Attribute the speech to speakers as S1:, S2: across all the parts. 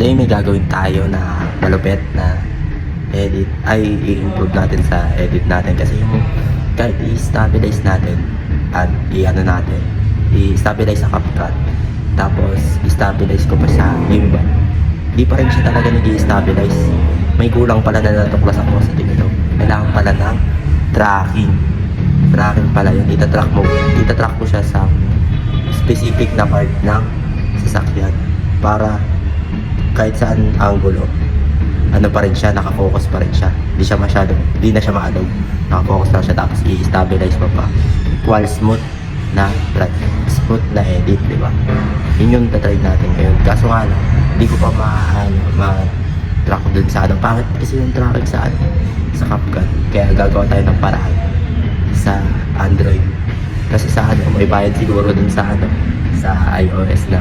S1: Today may gagawin tayo na malupit na edit ay i-improve natin sa edit natin kasi yung kahit i-stabilize natin at i-ano natin i-stabilize sa CapCut tapos i-stabilize ko pa sa gimbal, di pa rin siya talaga nag-i-stabilize. May kulang pala na natuklasan ko sa TikTok. Kailangan pala ng tracking pala yun. Itatrack mo siya sa specific na part ng sasakyan para kahit saan angulo ano pa rin siya, nakafocus pa rin siya, di na siya maalog, nakafocus lang siya. Tapos i-stabilize mo pa equal smooth na edit, di ba? Yun yung tatry natin ngayon. Kaso nga lang, hindi ko pa ma-track dun sa ano. Pangit kasi yung tracking sa CapCut, kaya gagawa tayo ng paraan sa Android. Kasi sa may bayad siguro dun sa sa iOS na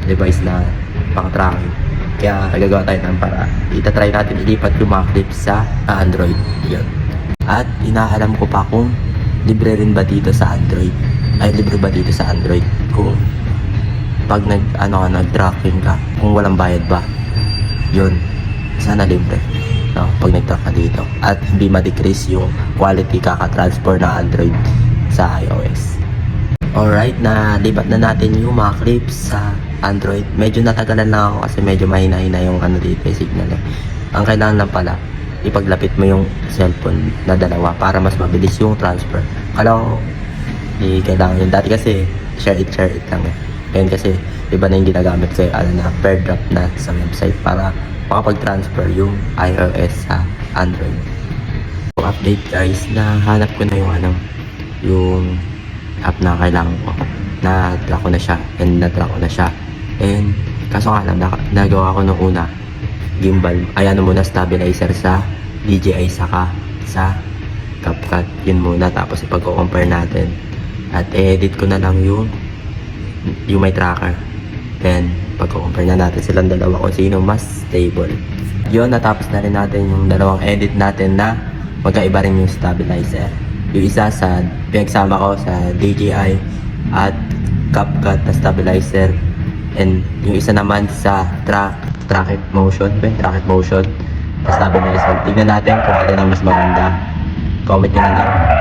S1: device na pang-tracking. Kaya gagawa tayo ng paraan. Itatry natin ilipat yung mga clips sa Android. Yun. At inaalam ko pa kung libre rin ba dito sa Android. Ay, libre ba dito sa Android kung pag nag-tracking ka, kung walang bayad ba. Yun. Sana libre. No? Pag nag-track ka dito. At hindi ma-decrease yung quality kaka-transfer na Android sa iOS. Alright, na-libat na natin yung mga clips sa Android. Medyo natagalan lang ako kasi medyo mahina-hina yung dito yung signal eh. Ang kailangan lang pala, ipaglapit mo yung cellphone na dalawa para mas mabilis yung transfer. Kala ko, kailangan yun. Dati kasi, share it lang eh. Ngayon kasi, iba na yung ginagamit ko na pair drop na sa website para makapag-transfer yung iOS sa Android. So, update guys, nahanap ko na yung app na kailangan ko. Na-track ko na siya. And kaso nga lang, nagawa ko nung una gimbal, muna stabilizer sa DJI saka sa CapCut. Yun muna, tapos ipag-compare natin at edit ko na lang yung may tracker. Then pag-compare na natin silang dalawa kung sino mas stable. Yun, natapos na rin natin yung dalawang edit natin na magkaiba rin yung stabilizer. Yung isa pinagsama ko sa DJI at CapCut na stabilizer, and yung isa naman sa track it motion na stabilizer. Tignan natin kung alin ang mas maganda. Comment nyo na lang.